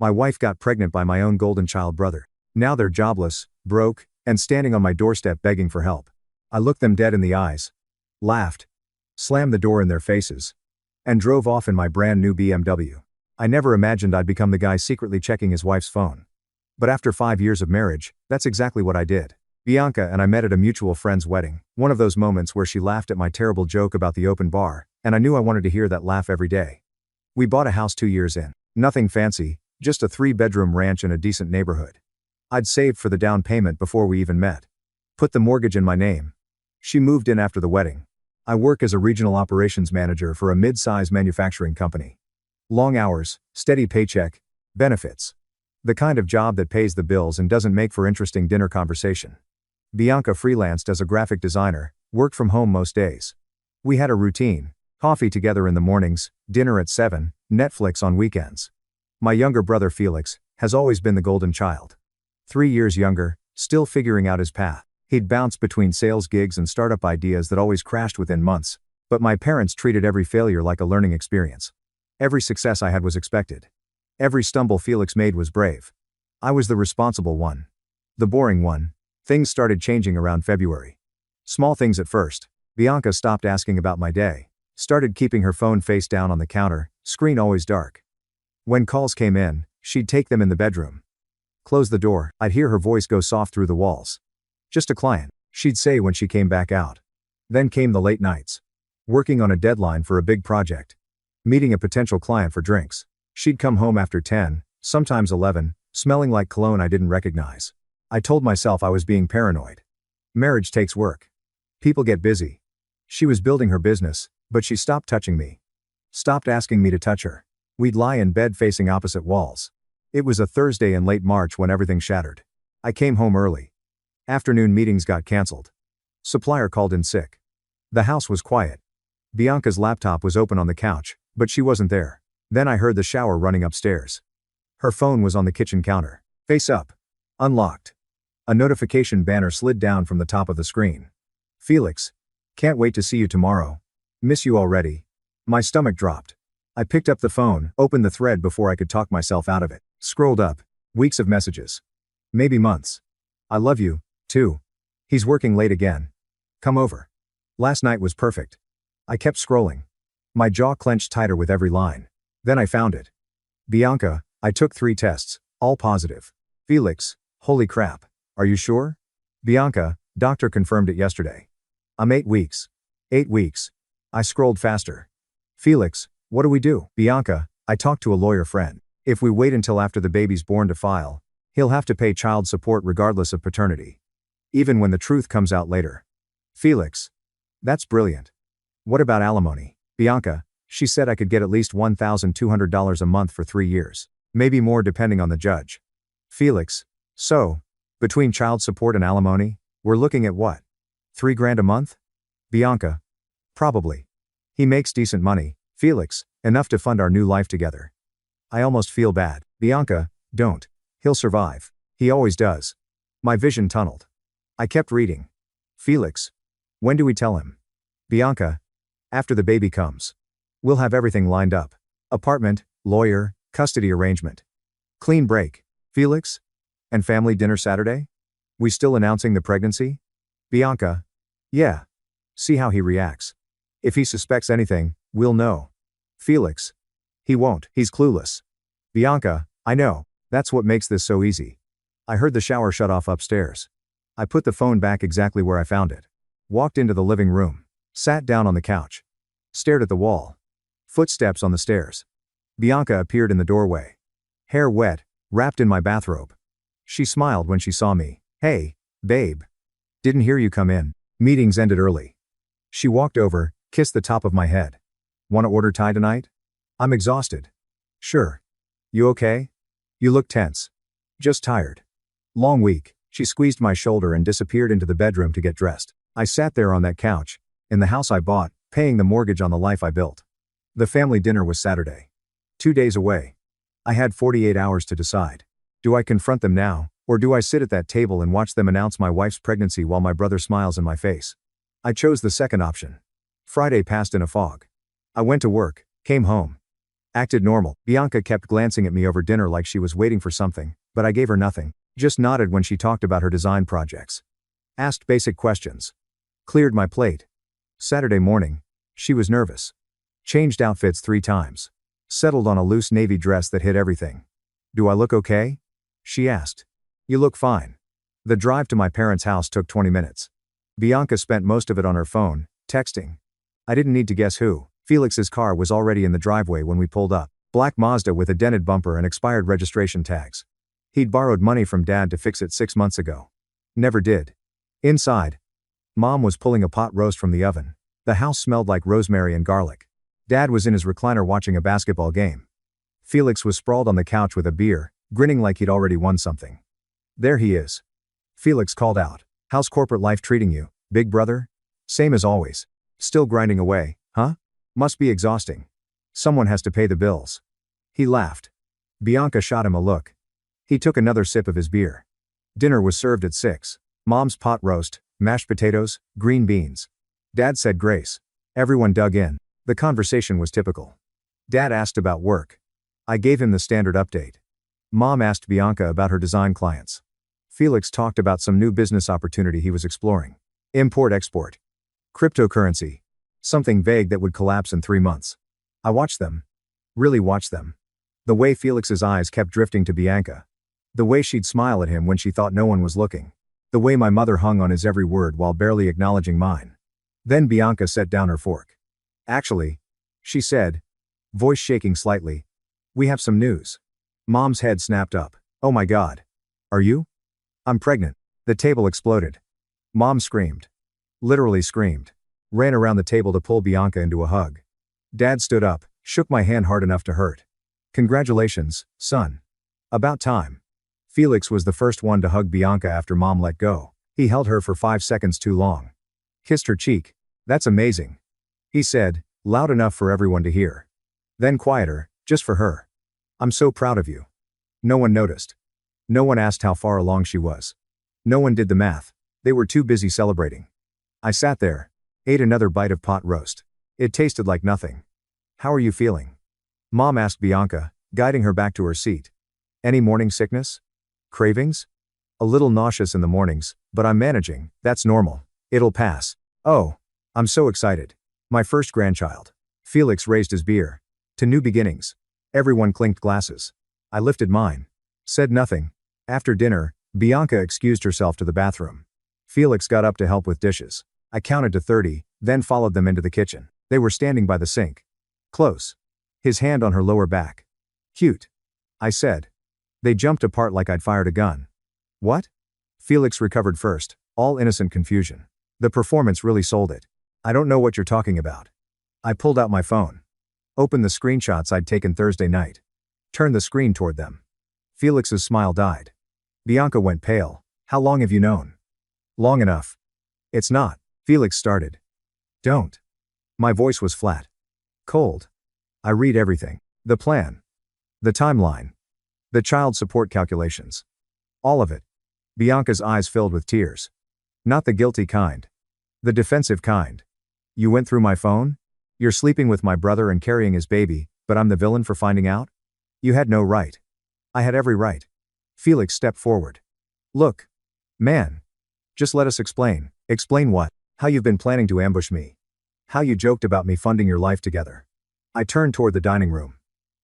My wife got pregnant by my own golden child brother. Now they're jobless, broke, and standing on my doorstep begging for help. I looked them dead in the eyes, laughed, slammed the door in their faces, and drove off in my brand new BMW. I never imagined I'd become the guy secretly checking his wife's phone. But after 5 years of marriage, that's exactly what I did. Bianca and I met at a mutual friend's wedding, one of those moments where she laughed at my terrible joke about the open bar, and I knew I wanted to hear that laugh every day. We bought a house 2 years in. Nothing fancy, just a 3-bedroom ranch in a decent neighborhood. I'd saved for the down payment before we even met. Put the mortgage in my name. She moved in after the wedding. I work as a regional operations manager for a mid-size manufacturing company. Long hours, steady paycheck, benefits. The kind of job that pays the bills and doesn't make for interesting dinner conversation. Bianca freelanced as a graphic designer, worked from home most days. We had a routine: coffee together in the mornings, dinner at 7, Netflix on weekends. My younger brother Felix has always been the golden child. 3 years younger, still figuring out his path. He'd bounce between sales gigs and startup ideas that always crashed within months, but my parents treated every failure like a learning experience. Every success I had was expected. Every stumble Felix made was brave. I was the responsible one. The boring one. Things started changing around February. Small things at first. Bianca stopped asking about my day. Started keeping her phone face down on the counter, screen always dark. When calls came in, she'd take them in the bedroom. Close the door, I'd hear her voice go soft through the walls. Just a client, she'd say when she came back out. Then came the late nights. Working on a deadline for a big project. Meeting a potential client for drinks. She'd come home after 10, sometimes 11, smelling like cologne I didn't recognize. I told myself I was being paranoid. Marriage takes work. People get busy. She was building her business, but she stopped touching me. Stopped asking me to touch her. We'd lie in bed facing opposite walls. It was a Thursday in late March when everything shattered. I came home early. Afternoon meetings got canceled. Supplier called in sick. The house was quiet. Bianca's laptop was open on the couch, but she wasn't there. Then I heard the shower running upstairs. Her phone was on the kitchen counter. Face up. Unlocked. A notification banner slid down from the top of the screen. Felix. Can't wait to see you tomorrow. Miss you already. My stomach dropped. I picked up the phone, opened the thread before I could talk myself out of it. Scrolled up. Weeks of messages. Maybe months. I love you, too. He's working late again. Come over. Last night was perfect. I kept scrolling. My jaw clenched tighter with every line. Then I found it. Bianca, I took 3 tests, all positive. Felix, holy crap. Are you sure? Bianca, doctor confirmed it yesterday. I'm 8 weeks. 8 weeks. I scrolled faster. Felix, what do we do? Bianca, I talked to a lawyer friend. If we wait until after the baby's born to file, he'll have to pay child support regardless of paternity. Even when the truth comes out later. Felix. That's brilliant. What about alimony? Bianca, she said I could get at least $1,200 a month for 3 years. Maybe more depending on the judge. Felix. So, between child support and alimony, we're looking at what? $3,000 a month? Bianca. Probably. He makes decent money. Felix, enough to fund our new life together. I almost feel bad. Bianca, don't. He'll survive. He always does. My vision tunneled. I kept reading. Felix. When do we tell him? Bianca. After the baby comes. We'll have everything lined up. Apartment, lawyer, custody arrangement. Clean break. Felix? And family dinner Saturday? We still announcing the pregnancy? Bianca. Yeah. See how he reacts. If he suspects anything, we'll know. Felix. He won't. He's clueless. Bianca. I know. That's what makes this so easy. I heard the shower shut off upstairs. I put the phone back exactly where I found it. Walked into the living room. Sat down on the couch. Stared at the wall. Footsteps on the stairs. Bianca appeared in the doorway. Hair wet, wrapped in my bathrobe. She smiled when she saw me. Hey, babe. Didn't hear you come in. Meetings ended early. She walked over, kissed the top of my head. Want to order Thai tonight? I'm exhausted. Sure. You okay? You look tense. Just tired. Long week. She squeezed my shoulder and disappeared into the bedroom to get dressed. I sat there on that couch, in the house I bought, paying the mortgage on the life I built. The family dinner was Saturday. 2 days away. I had 48 hours to decide. Do I confront them now, or do I sit at that table and watch them announce my wife's pregnancy while my brother smiles in my face? I chose the second option. Friday passed in a fog. I went to work, came home. Acted normal. Bianca kept glancing at me over dinner like she was waiting for something, but I gave her nothing. Just nodded when she talked about her design projects. Asked basic questions. Cleared my plate. Saturday morning. She was nervous. Changed outfits 3 times. Settled on a loose navy dress that hid everything. Do I look okay? She asked. You look fine. The drive to my parents' house took 20 minutes. Bianca spent most of it on her phone, texting. I didn't need to guess who. Felix's car was already in the driveway when we pulled up. Black Mazda with a dented bumper and expired registration tags. He'd borrowed money from Dad to fix it 6 months ago. Never did. Inside. Mom was pulling a pot roast from the oven. The house smelled like rosemary and garlic. Dad was in his recliner watching a basketball game. Felix was sprawled on the couch with a beer, grinning like he'd already won something. There he is. Felix called out. How's corporate life treating you, big brother? Same as always. Still grinding away, huh? Must be exhausting. Someone has to pay the bills. He laughed. Bianca shot him a look. He took another sip of his beer. Dinner was served at 6. Mom's pot roast, mashed potatoes, green beans. Dad said grace. Everyone dug in. The conversation was typical. Dad asked about work. I gave him the standard update. Mom asked Bianca about her design clients. Felix talked about some new business opportunity he was exploring. Import-export. Cryptocurrency. Something vague that would collapse in 3 months. I watched them. Really watched them. The way Felix's eyes kept drifting to Bianca. The way she'd smile at him when she thought no one was looking. The way my mother hung on his every word while barely acknowledging mine. Then Bianca set down her fork. Actually, she said, voice shaking slightly, we have some news. Mom's head snapped up. Oh my God. Are you? I'm pregnant. The table exploded. Mom screamed. Literally screamed. Ran around the table to pull Bianca into a hug. Dad stood up, shook my hand hard enough to hurt. Congratulations, son. About time. Felix was the first one to hug Bianca after Mom let go. He held her for 5 seconds too long. Kissed her cheek. That's amazing. He said, loud enough for everyone to hear. Then quieter, just for her. I'm so proud of you. No one noticed. No one asked how far along she was. No one did the math. They were too busy celebrating. I sat there, ate another bite of pot roast. It tasted like nothing. How are you feeling? Mom asked Bianca, guiding her back to her seat. Any morning sickness? Cravings? A little nauseous in the mornings, but I'm managing. That's normal. It'll pass. Oh, I'm so excited. My first grandchild. Felix raised his beer. To new beginnings. Everyone clinked glasses. I lifted mine. Said nothing. After dinner, Bianca excused herself to the bathroom. Felix got up to help with dishes. I counted to 30, then followed them into the kitchen. They were standing by the sink. Close. His hand on her lower back. Cute. I said. They jumped apart like I'd fired a gun. What? Felix recovered first, all innocent confusion. The performance really sold it. I don't know what you're talking about. I pulled out my phone. Opened the screenshots I'd taken Thursday night. Turned the screen toward them. Felix's smile died. Bianca went pale. How long have you known? Long enough. It's not. Felix started. Don't. My voice was flat. Cold. I read everything. The plan. The timeline. The child support calculations. All of it. Bianca's eyes filled with tears. Not the guilty kind. The defensive kind. You went through my phone? You're sleeping with my brother and carrying his baby, but I'm the villain for finding out? You had no right. I had every right. Felix stepped forward. Look. Man. Just let us explain. Explain what? How you've been planning to ambush me. How you joked about me funding your life together. I turned toward the dining room.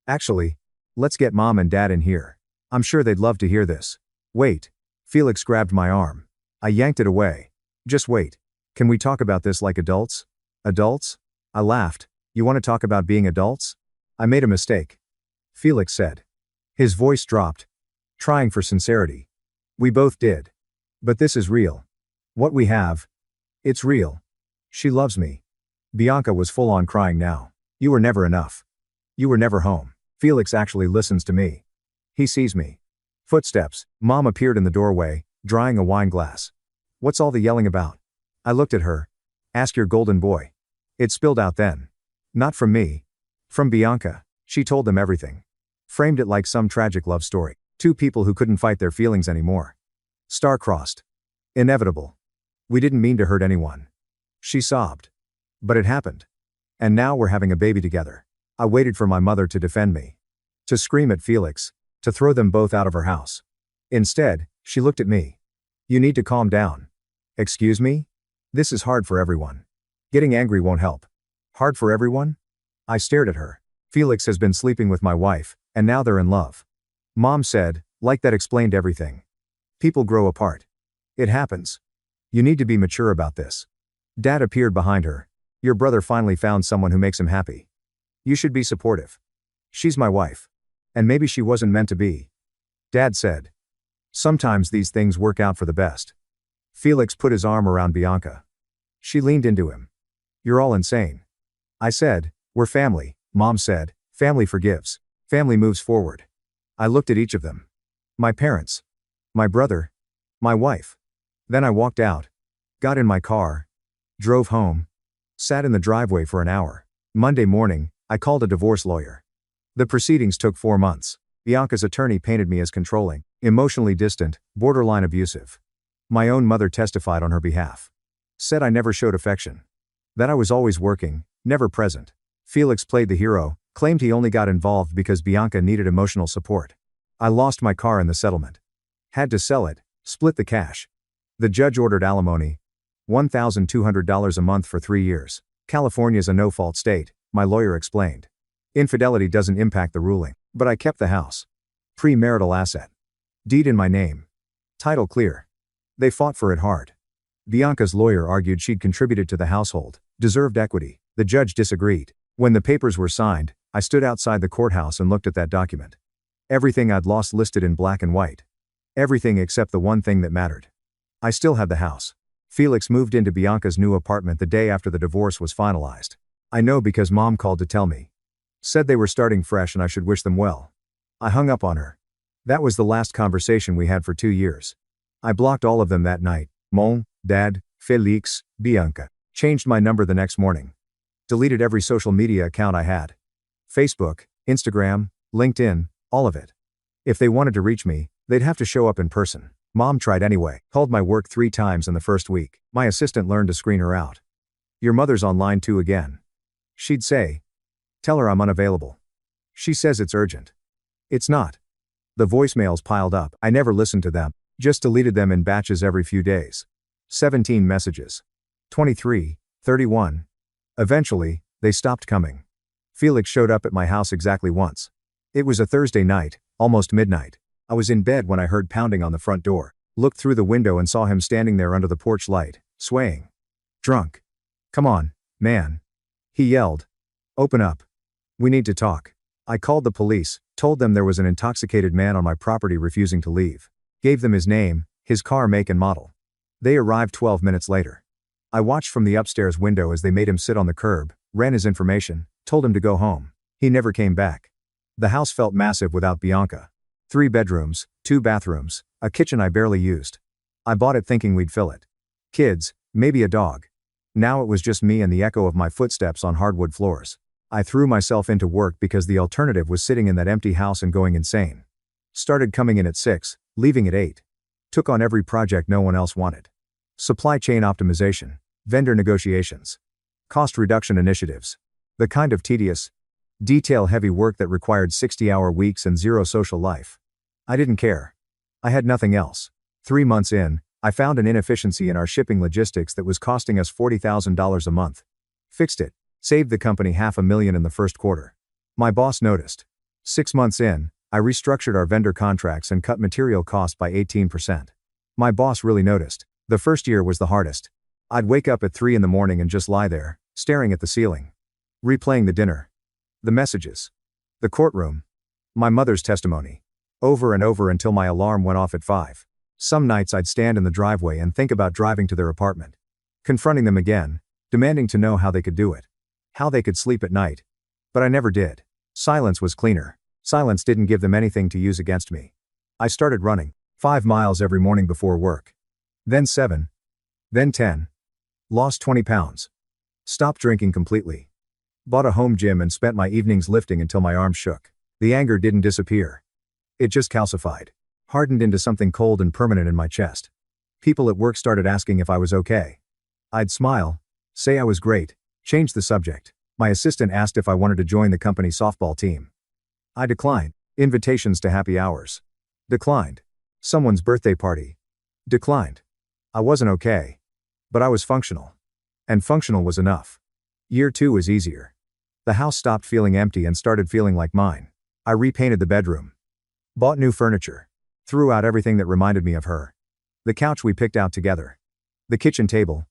Actually, let's get Mom and Dad in here. I'm sure they'd love to hear this. Wait. Felix grabbed my arm. I yanked it away. Just wait. Can we talk about this like adults? Adults? I laughed. You want to talk about being adults? I made a mistake. Felix said. His voice dropped. Trying for sincerity. We both did. But this is real. What we have. It's real. She loves me. Bianca was full on crying now. You were never enough. You were never home. Felix actually listens to me. He sees me. Footsteps. Mom appeared in the doorway, drying a wine glass. What's all the yelling about? I looked at her. Ask your golden boy. It spilled out then. Not from me. From Bianca. She told them everything. Framed it like some tragic love story. Two people who couldn't fight their feelings anymore. Star-crossed. Inevitable. We didn't mean to hurt anyone. She sobbed. But it happened. And now we're having a baby together. I waited for my mother to defend me. To scream at Felix. To throw them both out of her house. Instead, she looked at me. You need to calm down. Excuse me? This is hard for everyone. Getting angry won't help. Hard for everyone? I stared at her. Felix has been sleeping with my wife, and now they're in love. Mom said, like that explained everything. People grow apart. It happens. You need to be mature about this. Dad appeared behind her. Your brother finally found someone who makes him happy. You should be supportive. She's my wife. And maybe she wasn't meant to be. Dad said. Sometimes these things work out for the best. Felix put his arm around Bianca. She leaned into him. You're all insane. I said, we're family. Mom said, family forgives. Family moves forward. I looked at each of them. My parents. My brother. My wife. Then I walked out. Got in my car. Drove home. Sat in the driveway for an hour. Monday morning, I called a divorce lawyer. The proceedings took 4 months. Bianca's attorney painted me as controlling, emotionally distant, borderline abusive. My own mother testified on her behalf. Said I never showed affection. That I was always working, never present. Felix played the hero, claimed he only got involved because Bianca needed emotional support. I lost my car in the settlement. Had to sell it, split the cash. The judge ordered alimony. $1,200 a month for 3 years. California's a no-fault state, my lawyer explained. Infidelity doesn't impact the ruling, but I kept the house. Pre-marital asset. Deed in my name. Title clear. They fought for it hard. Bianca's lawyer argued she'd contributed to the household, deserved equity. The judge disagreed. When the papers were signed, I stood outside the courthouse and looked at that document. Everything I'd lost listed in black and white. Everything except the one thing that mattered. I still had the house. Felix moved into Bianca's new apartment the day after the divorce was finalized. I know because Mom called to tell me. Said they were starting fresh and I should wish them well. I hung up on her. That was the last conversation we had for 2 years. I blocked all of them that night. Mon, Dad, Felix, Bianca. Changed my number the next morning. Deleted every social media account I had. Facebook, Instagram, LinkedIn, all of it. If they wanted to reach me, they'd have to show up in person. Mom tried anyway, called my work 3 times in the first week. My assistant learned to screen her out. Your mother's online too again. She'd say, tell her I'm unavailable. She says it's urgent. It's not. The voicemails piled up. I never listened to them, just deleted them in batches every few days. 17 messages. 23, 31. Eventually, they stopped coming. Felix showed up at my house exactly once. It was a Thursday night, almost midnight. I was in bed when I heard pounding on the front door, looked through the window and saw him standing there under the porch light, swaying. Drunk. Come on, man. He yelled. Open up. We need to talk. I called the police, told them there was an intoxicated man on my property refusing to leave. Gave them his name, his car make and model. They arrived 12 minutes later. I watched from the upstairs window as they made him sit on the curb, ran his information, told him to go home. He never came back. The house felt massive without Bianca. 3 bedrooms, 2 bathrooms, a kitchen I barely used. I bought it thinking we'd fill it. Kids, maybe a dog. Now it was just me and the echo of my footsteps on hardwood floors. I threw myself into work because the alternative was sitting in that empty house and going insane. Started coming in at 6, leaving at 8. Took on every project no one else wanted. Supply chain optimization, vendor negotiations, cost reduction initiatives. The kind of tedious, detail-heavy work that required 60-hour weeks and 0 social life. I didn't care. I had nothing else. 3 months in, I found an inefficiency in our shipping logistics that was costing us $40,000 a month. Fixed it. Saved the company $500,000 in the first quarter. My boss noticed. 6 months in, I restructured our vendor contracts and cut material costs by 18%. My boss really noticed. The first year was the hardest. I'd wake up at 3 in the morning and just lie there, staring at the ceiling. Replaying the dinner. The messages. The courtroom. My mother's testimony. Over and over until my alarm went off at 5. Some nights I'd stand in the driveway and think about driving to their apartment. Confronting them again, demanding to know how they could do it. How they could sleep at night. But I never did. Silence was cleaner. Silence didn't give them anything to use against me. I started running. 5 miles every morning before work. Then 7. Then 10. Lost 20 pounds. Stopped drinking completely. Bought a home gym and spent my evenings lifting until my arms shook. The anger didn't disappear. It just calcified. Hardened into something cold and permanent in my chest. People at work started asking if I was okay. I'd smile. Say I was great. Change the subject. My assistant asked if I wanted to join the company softball team. I declined. Invitations to happy hours. Declined. Someone's birthday party. Declined. I wasn't okay. But I was functional. And functional was enough. Year 2 was easier. The house stopped feeling empty and started feeling like mine. I repainted the bedroom. Bought new furniture. Threw out everything that reminded me of her. The couch we picked out together. The kitchen table.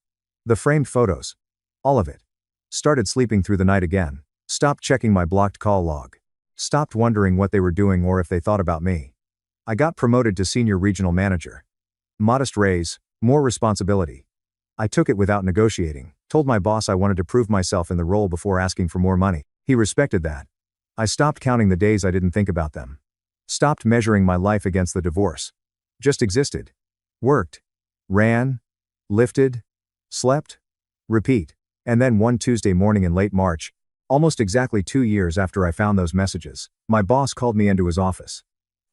The framed photos. All of it. Started sleeping through the night again. Stopped checking my blocked call log. Stopped wondering what they were doing or if they thought about me. I got promoted to senior regional manager. Modest raise, more responsibility. I took it without negotiating, told my boss I wanted to prove myself in the role before asking for more money. He respected that. I stopped counting the days I didn't think about them. Stopped measuring my life against the divorce. Just existed. Worked. Ran. Lifted. Slept. Repeat. And then one Tuesday morning in late March, almost exactly 2 years after I found those messages, my boss called me into his office.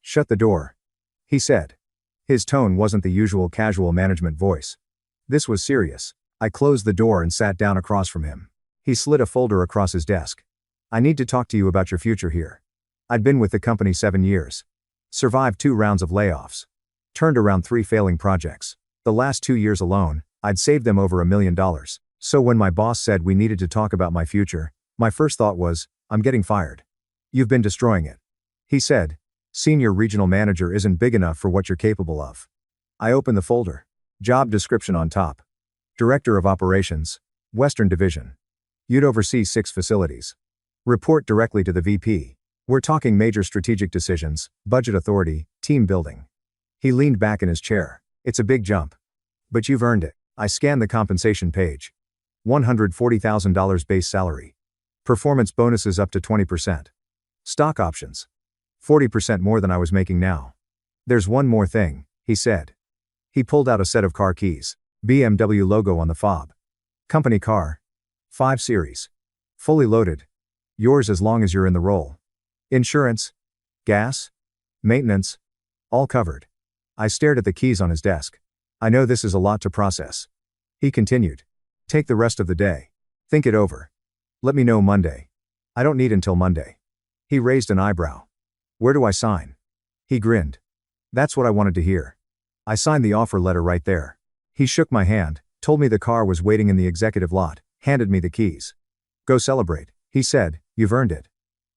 "Shut the door," he said. His tone wasn't the usual casual management voice. This was serious. I closed the door and sat down across from him. He slid a folder across his desk. "I need to talk to you about your future here." I'd been with the company 7 years. Survived 2 rounds of layoffs. Turned around 3 failing projects. The last 2 years alone, I'd saved them over $1 million. So when my boss said we needed to talk about my future, my first thought was, I'm getting fired. "You've been destroying it." He said. "Senior regional manager isn't big enough for what you're capable of." I opened the folder. Job description on top. Director of Operations, Western Division. You'd oversee 6 facilities. Report directly to the VP. We're talking major strategic decisions, budget authority, team building. He leaned back in his chair. "It's a big jump. But you've earned it." I scanned the compensation page. $140,000 base salary. Performance bonuses up to 20%. Stock options. 40% more than I was making now. "There's one more thing," he said. He pulled out a set of car keys. BMW logo on the fob. Company car. 5 Series. Fully loaded. Yours as long as you're in the role. Insurance. Gas. Maintenance. All covered. I stared at the keys on his desk. "I know this is a lot to process." He continued. "Take the rest of the day. Think it over. Let me know Monday." "I don't need until Monday." He raised an eyebrow. "Where do I sign?" He grinned. "That's what I wanted to hear." I signed the offer letter right there. He shook my hand, told me the car was waiting in the executive lot, handed me the keys. "Go celebrate," he said, "you've earned it."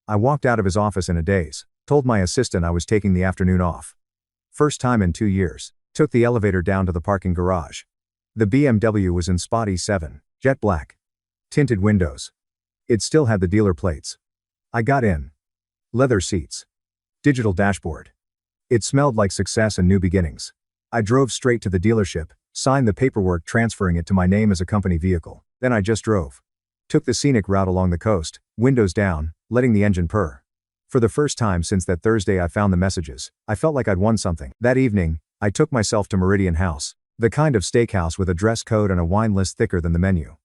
I walked out of his office in a daze, told my assistant I was taking the afternoon off. First time in 2 years. Took the elevator down to the parking garage. The BMW was in spotty 7, jet black. Tinted windows. It still had the dealer plates. I got in. Leather seats. Digital dashboard. It smelled like success and new beginnings. I drove straight to the dealership, signed the paperwork transferring it to my name as a company vehicle. Then I just drove. Took the scenic route along the coast, windows down, letting the engine purr. For the first time since that Thursday I found the messages, I felt like I'd won something. That evening, I took myself to Meridian House, the kind of steakhouse with a dress code and a wine list thicker than the menu.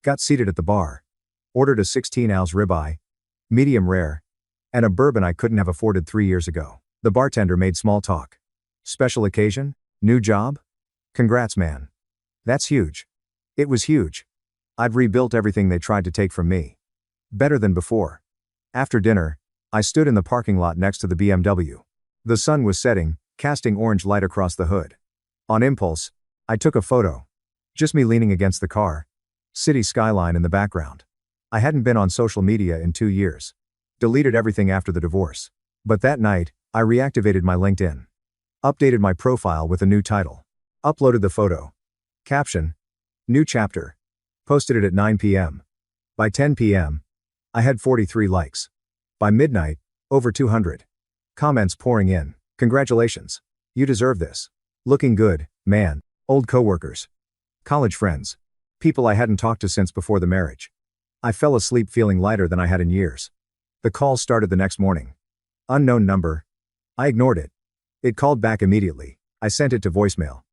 Got seated at the bar. Ordered a 16-ounce ribeye, medium rare, and a bourbon I couldn't have afforded 3 years ago. The bartender made small talk. "Special occasion? New job? Congrats, man." That's huge. It was huge. I'd rebuilt everything they tried to take from me. Better than before. After dinner, I stood in the parking lot next to the BMW. The sun was setting, casting orange light across the hood. On impulse, I took a photo. Just me leaning against the car. City skyline in the background. I hadn't been on social media in 2 years. Deleted everything after the divorce. But that night, I reactivated my LinkedIn. Updated my profile with a new title. Uploaded the photo. Caption. New chapter. Posted it at 9 p.m. By 10 p.m., I had 43 likes. By midnight, over 200. Comments pouring in. "Congratulations. You deserve this. Looking good, man." Old coworkers. College friends. People I hadn't talked to since before the marriage. I fell asleep feeling lighter than I had in years. The call started the next morning. Unknown number. I ignored it. It called back immediately. I sent it to voicemail.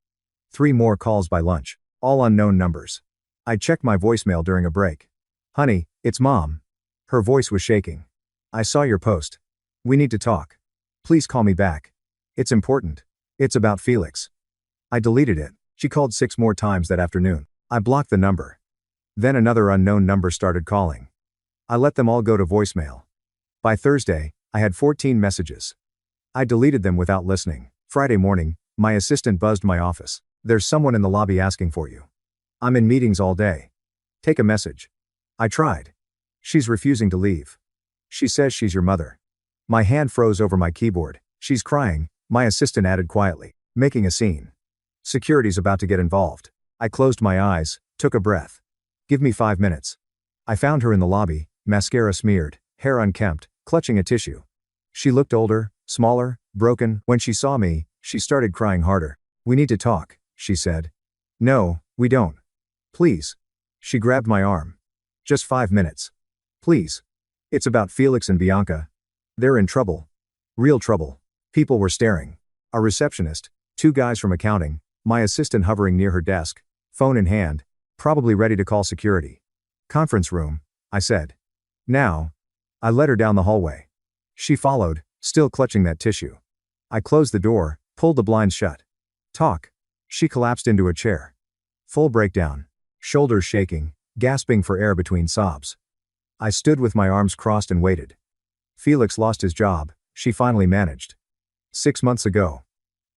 3 more calls by lunch. All unknown numbers. I checked my voicemail during a break. "Honey, it's Mom." Her voice was shaking. "I saw your post. We need to talk. Please call me back. It's important. It's about Felix." I deleted it. She called 6 more times that afternoon. I blocked the number. Then another unknown number started calling. I let them all go to voicemail. By Thursday, I had 14 messages. I deleted them without listening. Friday morning, my assistant buzzed my office. There's someone in the lobby asking for you. I'm in meetings all day. Take a message. I tried. She's refusing to leave. She says she's your mother. My hand froze over my keyboard. She's crying, my assistant added quietly, making a scene. Security's about to get involved. I closed my eyes, took a breath. Give me 5 minutes. I found her in the lobby, mascara smeared, hair unkempt, clutching a tissue. She looked older, smaller, broken. When she saw me, she started crying harder. We need to talk, she said. No, we don't. Please. She grabbed my arm. Just 5 minutes. Please. It's about Felix and Bianca. They're in trouble. Real trouble. People were staring. A receptionist, 2 guys from accounting, my assistant hovering near her desk, phone in hand, probably ready to call security. Conference room, I said. Now. I led her down the hallway. She followed, still clutching that tissue. I closed the door, pulled the blinds shut. Talk. She collapsed into a chair. Full breakdown. Shoulders shaking, gasping for air between sobs. I stood with my arms crossed and waited. Felix lost his job, she finally managed. 6 months ago.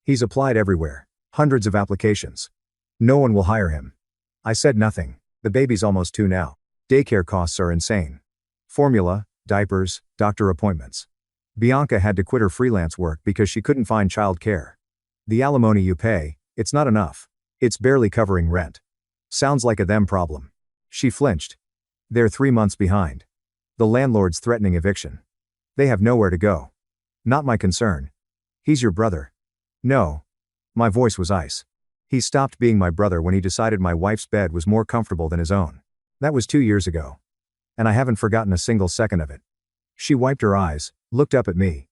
He's applied everywhere. Hundreds of applications. No one will hire him. I said nothing. The baby's almost 2 now. Daycare costs are insane. Formula, diapers, doctor appointments. Bianca had to quit her freelance work because she couldn't find child care. The alimony you pay, it's not enough. It's barely covering rent. Sounds like a them problem. She flinched. They're 3 months behind. The landlord's threatening eviction. They have nowhere to go. Not my concern. He's your brother. No. My voice was ice. He stopped being my brother when he decided my wife's bed was more comfortable than his own. That was 2 years ago. And I haven't forgotten a single second of it. She wiped her eyes, looked up at me.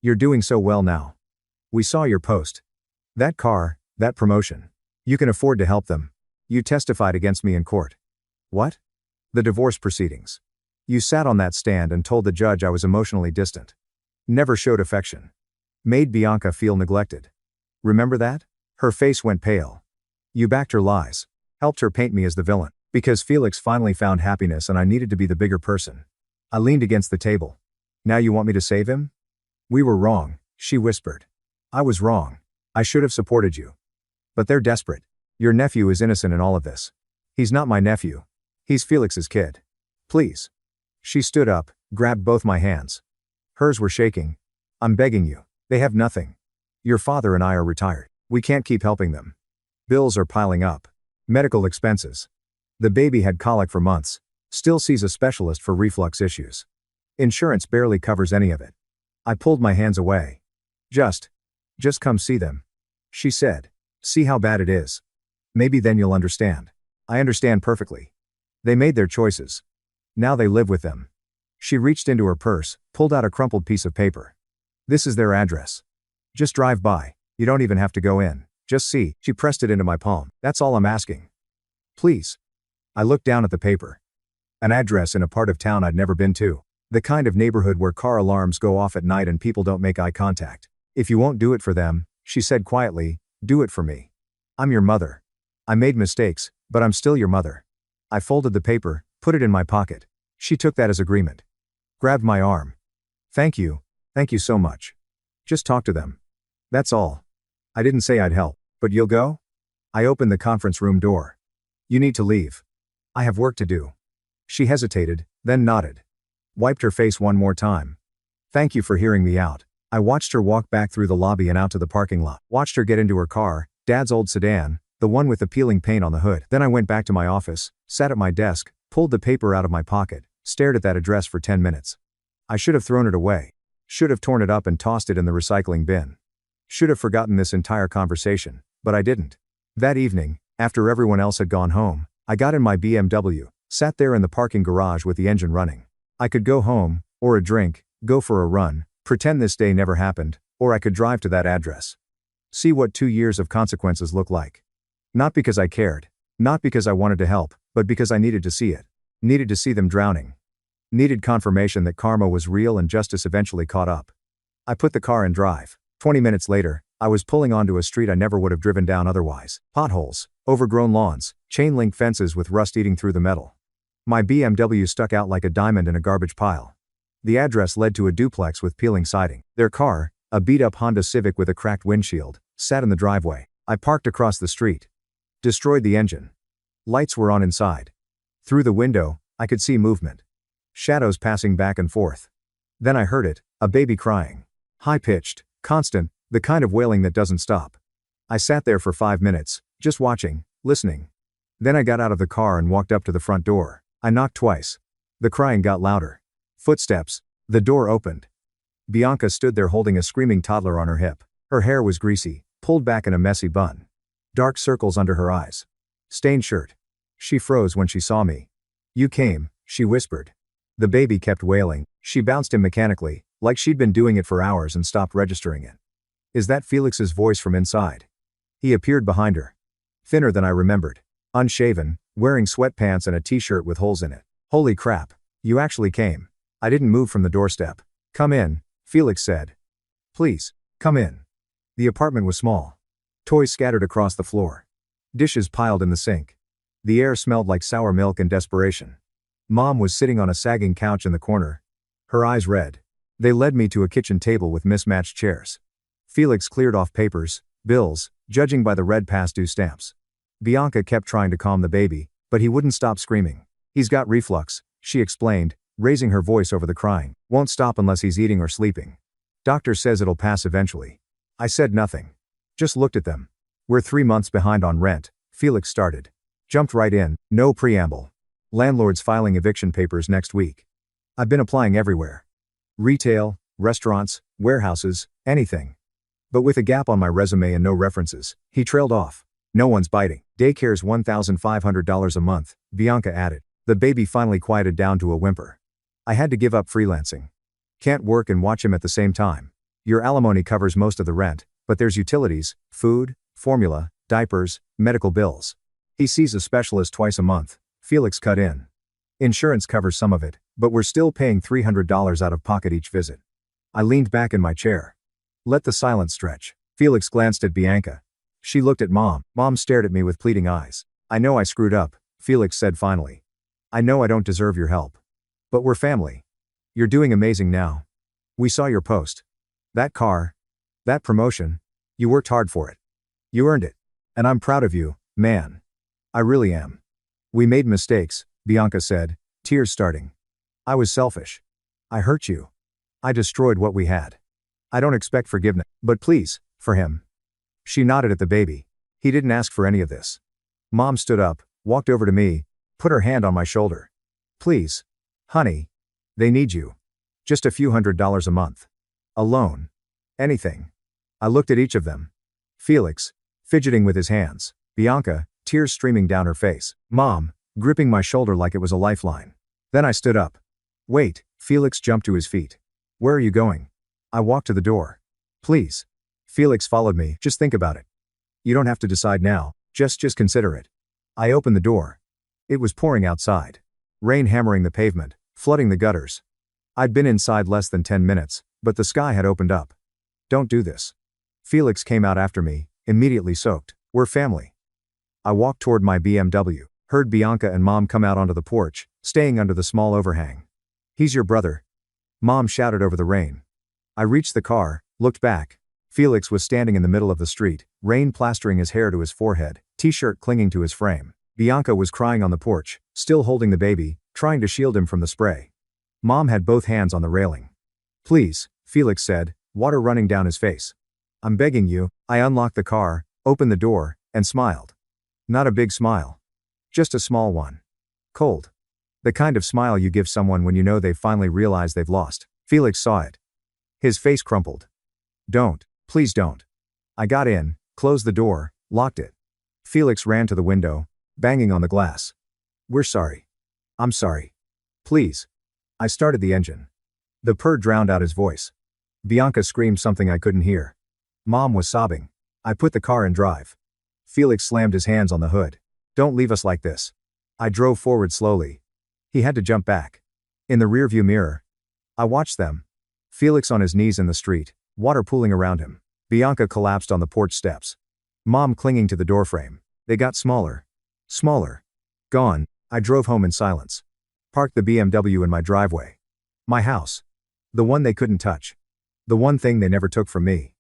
You're doing so well now. We saw your post. That car, that promotion. You can afford to help them. You testified against me in court. What? The divorce proceedings. You sat on that stand and told the judge I was emotionally distant. Never showed affection. Made Bianca feel neglected. Remember that? Her face went pale. You backed her lies. Helped her paint me as the villain. Because Felix finally found happiness and I needed to be the bigger person. I leaned against the table. Now you want me to save him? We were wrong, she whispered. I was wrong. I should have supported you. But they're desperate. Your nephew is innocent in all of this. He's not my nephew. He's Felix's kid. Please. She stood up, grabbed both my hands. Hers were shaking. I'm begging you. They have nothing. Your father and I are retired. We can't keep helping them. Bills are piling up. Medical expenses. The baby had colic for months. Still sees a specialist for reflux issues. Insurance barely covers any of it. I pulled my hands away. Just come see them. She said. See how bad it is. Maybe then you'll understand. I understand perfectly. They made their choices. Now they live with them. She reached into her purse, pulled out a crumpled piece of paper. This is their address. Just drive by. You don't even have to go in. Just see. She pressed it into my palm. That's all I'm asking. Please. I looked down at the paper. An address in a part of town I'd never been to. The kind of neighborhood where car alarms go off at night and people don't make eye contact. If you won't do it for them, she said quietly, do it for me. I'm your mother. I made mistakes, but I'm still your mother. I folded the paper, put it in my pocket. She took that as agreement. Grabbed my arm. Thank you so much. Just talk to them. That's all. I didn't say I'd help, but you'll go? I opened the conference room door. You need to leave. I have work to do. She hesitated, then nodded. Wiped her face one more time. Thank you for hearing me out. I watched her walk back through the lobby and out to the parking lot. Watched her get into her car, Dad's old sedan, the one with the peeling paint on the hood. Then I went back to my office, sat at my desk, pulled the paper out of my pocket, stared at that address for 10 minutes. I should have thrown it away. Should have torn it up and tossed it in the recycling bin. Should have forgotten this entire conversation, but I didn't. That evening, after everyone else had gone home, I got in my BMW, sat there in the parking garage with the engine running. I could go home, or a drink, go for a run, pretend this day never happened, or I could drive to that address. See what 2 years of consequences look like. Not because I cared, not because I wanted to help, but because I needed to see it. Needed to see them drowning. Needed confirmation that karma was real and justice eventually caught up. I put the car in drive. 20 minutes later, I was pulling onto a street I never would have driven down otherwise. Potholes, overgrown lawns, chain link fences with rust eating through the metal. My BMW stuck out like a diamond in a garbage pile. The address led to a duplex with peeling siding. Their car, a beat-up Honda Civic with a cracked windshield, sat in the driveway. I parked across the street. Destroyed the engine. Lights were on inside. Through the window, I could see movement. Shadows passing back and forth. Then I heard it, a baby crying. High-pitched, constant, the kind of wailing that doesn't stop. I sat there for 5 minutes, just watching, listening. Then I got out of the car and walked up to the front door. I knocked twice. The crying got louder. Footsteps. The door opened. Bianca stood there holding a screaming toddler on her hip. Her hair was greasy, pulled back in a messy bun. Dark circles under her eyes. Stained shirt. She froze when she saw me. "You came," she whispered. The baby kept wailing. She bounced him mechanically, like she'd been doing it for hours and stopped registering it. "Is that Felix's voice from inside?" He appeared behind her. Thinner than I remembered. Unshaven, wearing sweatpants and a t-shirt with holes in it. "Holy crap. You actually came." I didn't move from the doorstep. "Come in," Felix said. "Please, come in." The apartment was small. Toys scattered across the floor. Dishes piled in the sink. The air smelled like sour milk and desperation. Mom was sitting on a sagging couch in the corner. Her eyes red. They led me to a kitchen table with mismatched chairs. Felix cleared off papers, bills, judging by the red past due stamps. Bianca kept trying to calm the baby, but he wouldn't stop screaming. "He's got reflux," she explained, raising her voice over the crying. "Won't stop unless he's eating or sleeping. Doctor says it'll pass eventually." I said nothing. Just looked at them. "We're 3 months behind on rent," Felix started. Jumped right in, no preamble. "Landlord's filing eviction papers next week." I've been applying everywhere. Retail, restaurants, warehouses, anything. But with a gap on my resume and no references, he trailed off. "No one's biting. Daycare's $1,500 a month," Bianca added. The baby finally quieted down to a whimper. "I had to give up freelancing. Can't work and watch him at the same time. Your alimony covers most of the rent, but there's utilities, food, formula, diapers, medical bills. He sees a specialist twice a month," Felix cut in. "Insurance covers some of it, but we're still paying $300 out of pocket each visit." I leaned back in my chair. Let the silence stretch. Felix glanced at Bianca. She looked at Mom. Mom stared at me with pleading eyes. "I know I screwed up," Felix said finally. "I know I don't deserve your help. But we're family. You're doing amazing now. We saw your post. That car. That promotion. You worked hard for it. You earned it. And I'm proud of you, man. I really am." "We made mistakes," Bianca said, tears starting. "I was selfish. I hurt you. I destroyed what we had. I don't expect forgiveness, but please, for him." She nodded at the baby. "He didn't ask for any of this." Mom stood up, walked over to me, put her hand on my shoulder. "Please. Honey. They need you. Just a few $100s a month. A loan. Anything." I looked at each of them. Felix, fidgeting with his hands. Bianca, tears streaming down her face. Mom, gripping my shoulder like it was a lifeline. Then I stood up. "Wait," Felix jumped to his feet. "Where are you going?" I walked to the door. "Please." Felix followed me. "Just think about it. You don't have to decide now, just consider it." I opened the door. It was pouring outside. Rain hammering the pavement, flooding the gutters. I'd been inside less than 10 minutes, but the sky had opened up. "Don't do this." Felix came out after me, immediately soaked. "We're family." I walked toward my BMW, heard Bianca and Mom come out onto the porch, staying under the small overhang. "He's your brother," Mom shouted over the rain. I reached the car, looked back. Felix was standing in the middle of the street, rain plastering his hair to his forehead, t-shirt clinging to his frame. Bianca was crying on the porch, still holding the baby, trying to shield him from the spray. Mom had both hands on the railing. "Please," Felix said, water running down his face. "I'm begging you." I unlocked the car, opened the door, and smiled. Not a big smile. Just a small one. Cold. The kind of smile you give someone when you know they've finally realized they've lost. Felix saw it. His face crumpled. "Don't. Please don't." I got in, closed the door, locked it. Felix ran to the window, banging on the glass. "We're sorry." "I'm sorry." "Please." I started the engine. The purr drowned out his voice. Bianca screamed something I couldn't hear. Mom was sobbing. I put the car in drive. Felix slammed his hands on the hood. "Don't leave us like this." I drove forward slowly. He had to jump back. In the rearview mirror, I watched them. Felix on his knees in the street, water pooling around him. Bianca collapsed on the porch steps. Mom clinging to the doorframe. They got smaller. Smaller. Gone. I drove home in silence. Parked the BMW in my driveway. My house. The one they couldn't touch. The one thing they never took from me.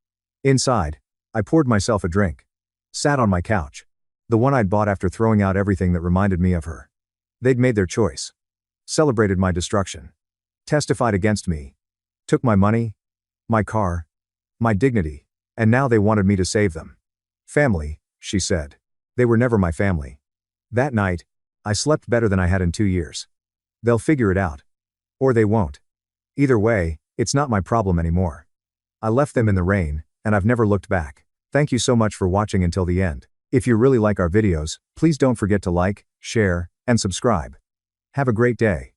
Inside, I poured myself a drink. Sat on my couch. The one I'd bought after throwing out everything that reminded me of her. They'd made their choice. Celebrated my destruction. Testified against me. Took my money, my car, my dignity, and now they wanted me to save them. Family, she said. They were never my family. That night, I slept better than I had in 2 years. They'll figure it out. Or they won't. Either way, it's not my problem anymore. I left them in the rain, and I've never looked back. Thank you so much for watching until the end. If you really like our videos, please don't forget to like, share, and subscribe. Have a great day.